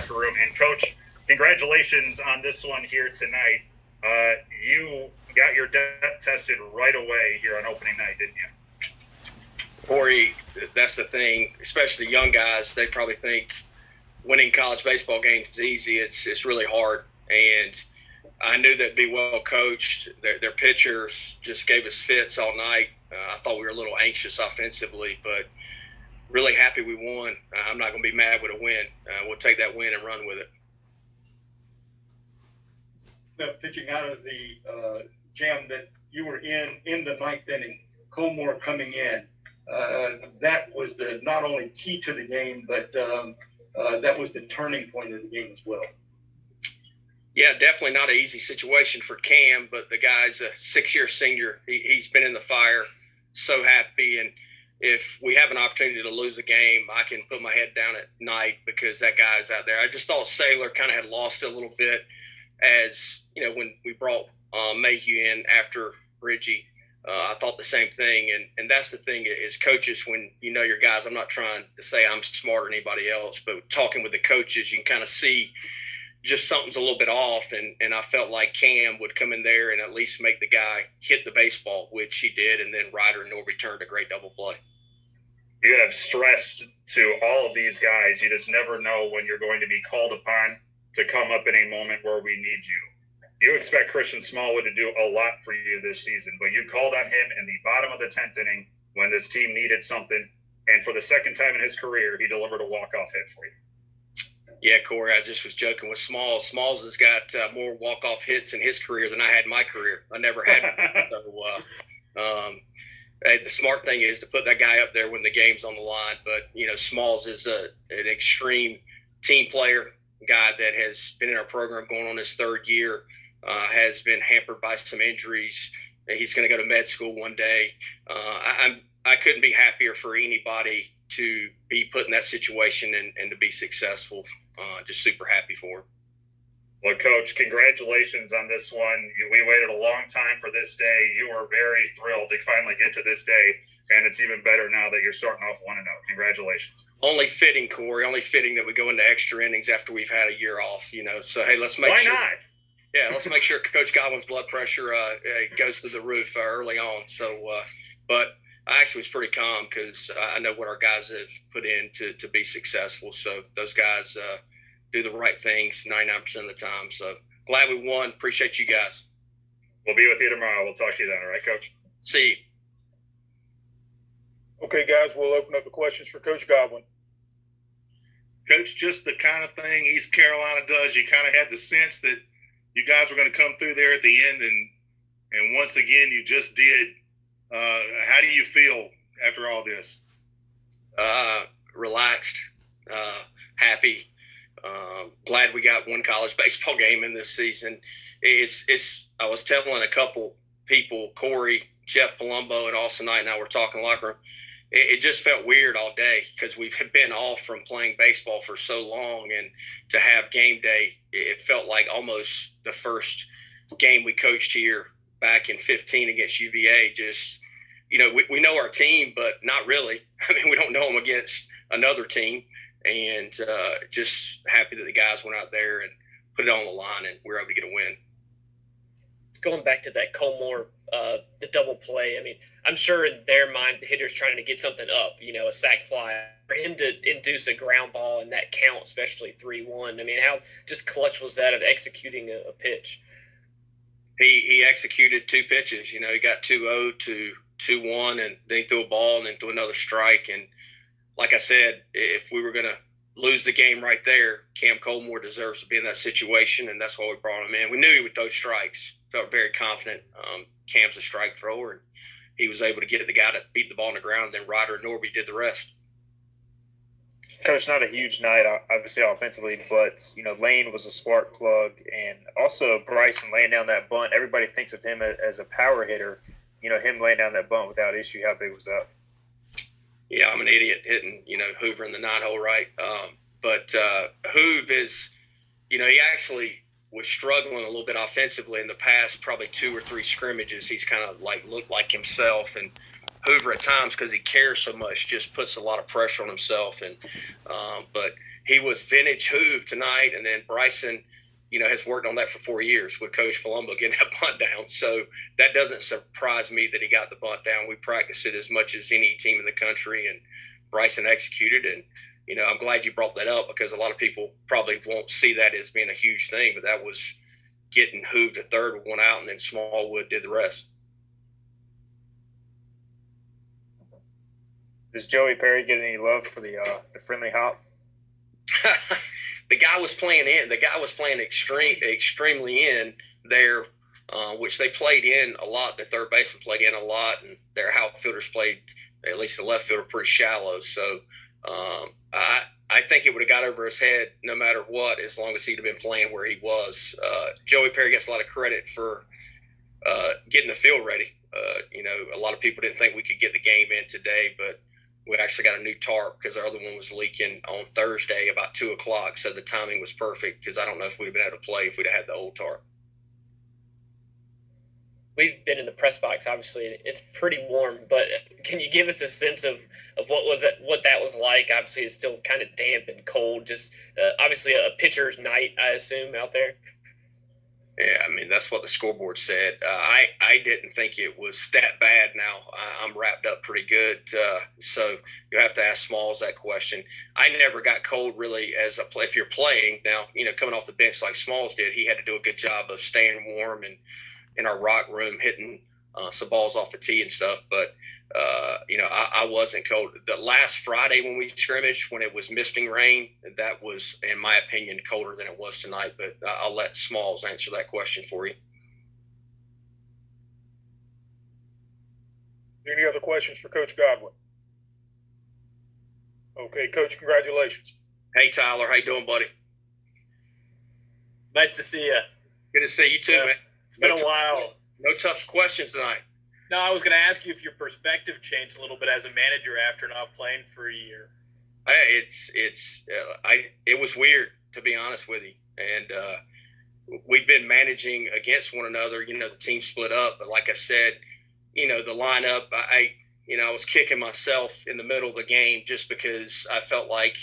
locker room. And, Coach, congratulations on this one here tonight. You got your depth tested right away here on opening night, didn't you? Corey, that's the thing, especially young guys. They probably think winning college baseball games is easy. It's really hard. And I knew they'd be well coached. Their pitchers just gave us fits all night. I thought we were a little anxious offensively, but really happy we won. I'm not going to be mad with a win. We'll take that win and run with it. Pitching out of the jam that you were in the ninth inning, Colmore coming in, that was the not only key to the game, but that was the turning point of the game as well. Yeah, definitely not an easy situation for Cam, but the guy's a 6-year senior. He's been in the fire, so happy. And if we have an opportunity to lose a game, I can put my head down at night because that guy's out there. I just thought Saylor kind of had lost it a little bit as, when we brought Mayhew in after Bridgie. I thought the same thing. And that's the thing is coaches, when you know your guys, I'm not trying to say I'm smarter than anybody else, but talking with the coaches, you can kind of see just something's a little bit off, and I felt like Cam would come in there and at least make the guy hit the baseball, which he did, and then Ryder and Norby turned a great double play. You have stressed to all of these guys, you just never know when you're going to be called upon to come up in a moment where we need you. You expect Christian Smallwood to do a lot for you this season, but you called on him in the bottom of the 10th inning when this team needed something, and for the second time in his career, he delivered a walk-off hit for you. Yeah, Corey, I just was joking with Smalls. Smalls has got more walk-off hits in his career than I had in my career. I never had one. The smart thing is to put that guy up there when the game's on the line. But, Smalls is an extreme team player, guy that has been in our program going on his third year, has been hampered by some injuries. He's going to go to med school one day. I couldn't be happier for anybody to be put in that situation and to be successful. Just super happy for him. Well, Coach, congratulations on this one. We waited a long time for this day. You were very thrilled to finally get to this day, and it's even better now that you're starting off 1-0. Congratulations. Only fitting, Corey. Only fitting that we go into extra innings after we've had a year off. So hey, let's make Why sure. Why not? Yeah, let's make sure Coach Godwin's blood pressure goes through the roof early on. So, but I actually was pretty calm because I know what our guys have put in to be successful. So those guys do the right things 99% of the time. So glad we won. Appreciate you guys. We'll be with you tomorrow. We'll talk to you then. All right, Coach? See you. Okay, guys, we'll open up the questions for Coach Godwin. Coach, just the kind of thing East Carolina does. You kind of had the sense that you guys were going to come through there at the end, and once again, you just did. How do you feel after all this? Relaxed, happy. Glad we got one college baseball game in this season. I was telling a couple people, Corey, Jeff Palumbo, and Austin Knight and I were talking locker room. It just felt weird all day because we've been off from playing baseball for so long, and to have game day, it felt like almost the first game we coached here back in 15 against UVA. Just, we know our team, but not really. I mean, we don't know them against another team, and just happy that the guys went out there and put it on the line, and we were able to get a win. Going back to that Colmore, the double play, I mean, I'm sure in their mind the hitter's trying to get something up, a sac fly. For him to induce a ground ball in that count, especially 3-1, I mean, how just clutch was that of executing a pitch? He executed two pitches. He got 2-0 to 2-1, and then he threw a ball and then threw another strike. And like I said, if we were going to lose the game right there, Cam Colmore deserves to be in that situation, and that's why we brought him in. We knew he would throw strikes. Felt very confident. Cam's a strike thrower, and he was able to get the guy to beat the ball on the ground. Then Ryder and Norby did the rest. Coach, not a huge night, obviously, offensively, but, Lane was a spark plug, and also Bryson laying down that bunt. Everybody thinks of him as a power hitter. Him laying down that bunt without issue, how big was that? Yeah, I'm an idiot hitting, Hoover in the 9-hole, right? But Hoove is, he actually was struggling a little bit offensively in the past, probably 2 or 3 scrimmages. He's kind of looked like himself, and Hoover at times, because he cares so much, just puts a lot of pressure on himself. And but he was vintage Hoove tonight, and then Bryson, has worked on that for 4 years with Coach Palumbo getting that bunt down. So that doesn't surprise me that he got the bunt down. We practiced it as much as any team in the country, and Bryson executed. And, I'm glad you brought that up because a lot of people probably won't see that as being a huge thing, but that was getting Hoove to third with one out, and then Smallwood did the rest. Does Joey Perry get any love for the friendly hop? The guy was playing in. The guy was playing extremely in there, which they played in a lot. The third baseman played in a lot, and their outfielders played, at least the left fielder, pretty shallow. So I think it would have got over his head no matter what, as long as he'd have been playing where he was. Joey Perry gets a lot of credit for getting the field ready. A lot of people didn't think we could get the game in today, but we actually got a new tarp because our other one was leaking on Thursday about 2:00. So the timing was perfect because I don't know if we'd have been able to play if we'd have had the old tarp. We've been in the press box, obviously. It's pretty warm, but can you give us a sense of what that was like? Obviously, it's still kind of damp and cold. Just obviously a pitcher's night, I assume, out there. Yeah, that's what the scoreboard said. I didn't think it was that bad. Now I'm wrapped up pretty good, so you have to ask Smalls that question. I never got cold really as a play. If you're playing now, coming off the bench like Smalls did, he had to do a good job of staying warm and in our rock room hitting some balls off the tee and stuff. But I wasn't cold. The last Friday when we scrimmaged, when it was misting rain, that was, in my opinion, colder than it was tonight. But I'll let Smalls answer that question for you. Any other questions for Coach Godwin? Okay, Coach, congratulations. Hey, Tyler. How you doing, buddy? Nice to see you. Good to see you too, man. It's been a while. No tough questions tonight. No, I was going to ask you if your perspective changed a little bit as a manager after not playing for a year. It was weird, to be honest with you. And we've been managing against one another. The team split up, but like I said, the lineup. I was kicking myself in the middle of the game just because I felt like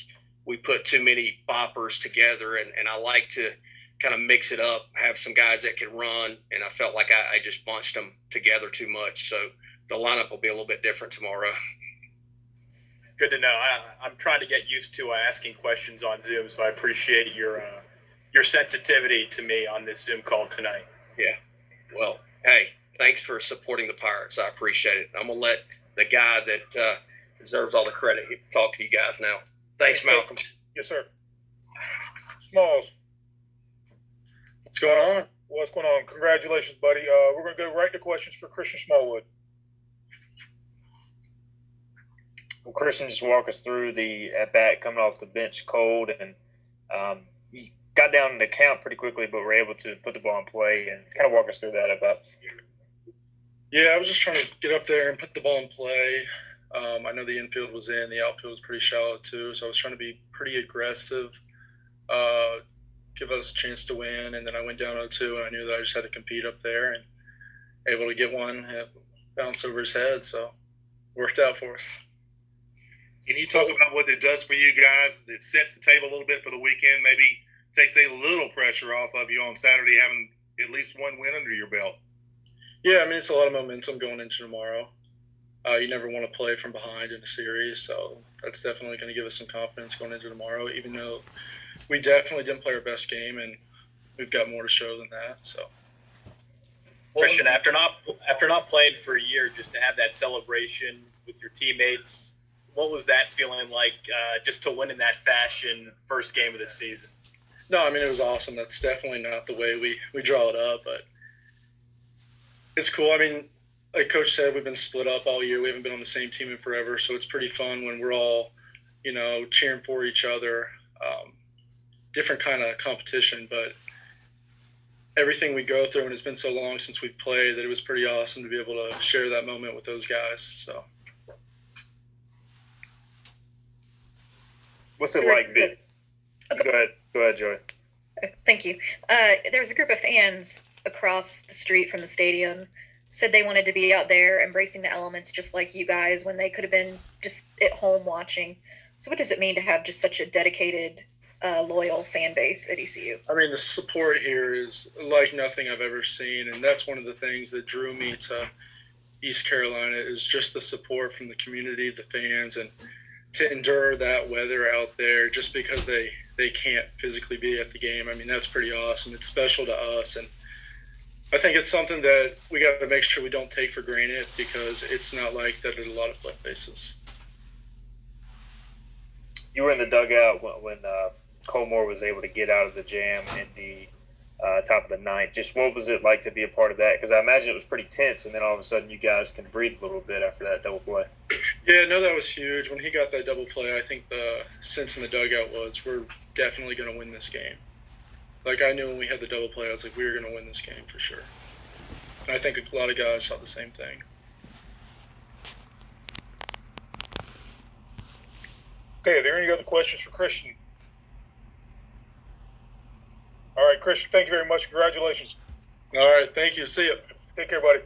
we put too many boppers together, and I like to kind of mix it up, have some guys that can run, and I felt like I just bunched them together too much. So the lineup will be a little bit different tomorrow. Good to know. I'm trying to get used to asking questions on Zoom, so I appreciate your sensitivity to me on this Zoom call tonight. Yeah. Well, hey, thanks for supporting the Pirates. I appreciate it. I'm going to let the guy that deserves all the credit talk to you guys now. Thanks, Malcolm. Yes, sir. Smalls. What's going on? What's going on? Congratulations, buddy. We're going to go right to questions for Christian Smallwood. Well, Christian, just walk us through the at-bat coming off the bench cold, and you got down in the count pretty quickly, but were able to put the ball in play, and kind of walk us through that about. Yeah, I was just trying to get up there and put the ball in play. I know the infield was in, the outfield was pretty shallow too, so I was trying to be pretty aggressive, give us a chance to win, and then I went down 0-2, and I knew that I just had to compete up there and able to get one bounce over his head, so it worked out for us. Can you talk about what it does for you guys? It sets the table a little bit for the weekend, maybe takes a little pressure off of you on Saturday having at least one win under your belt. Yeah, it's a lot of momentum going into tomorrow. You never want to play from behind in a series, so that's definitely going to give us some confidence going into tomorrow, even though we definitely didn't play our best game, and we've got more to show than that. So, Christian, after not playing for a year, just to have that celebration with your teammates, what was that feeling like? Just to win in that fashion, first game of the season. No, it was awesome. That's definitely not the way we draw it up, but it's cool. Like Coach said, we've been split up all year. We haven't been on the same team in forever, so it's pretty fun when we're all, cheering for each other. Different kind of competition, but everything we go through, and it's been so long since we've played that it was pretty awesome to be able to share that moment with those guys. So, what's it like? Go ahead, Joy. Thank you. There was a group of fans across the street from the stadium said they wanted to be out there embracing the elements just like you guys when they could have been just at home watching. So what does it mean to have just such a dedicated loyal fan base at ECU. I mean, the support here is like nothing I've ever seen, and that's one of the things that drew me to East Carolina is just the support from the community, the fans, and to endure that weather out there just because they can't physically be at the game. I mean, that's pretty awesome. It's special to us, and I think it's something that we got to make sure we don't take for granted because it's not like that at a lot of places. You were in the dugout when Colmore was able to get out of the jam in the top of the ninth. Just what was it like to be a part of that? Because I imagine it was pretty tense, and then all of a sudden you guys can breathe a little bit after that double play. Yeah, no, that was huge. When he got that double play, I think the sense in the dugout was we're definitely going to win this game. Like I knew when we had the double play, I was like, we were going to win this game for sure. And I think a lot of guys saw the same thing. Okay, are there any other questions for Christian? All right, Christian, thank you very much. Congratulations. All right, thank you. See you. Take care, buddy.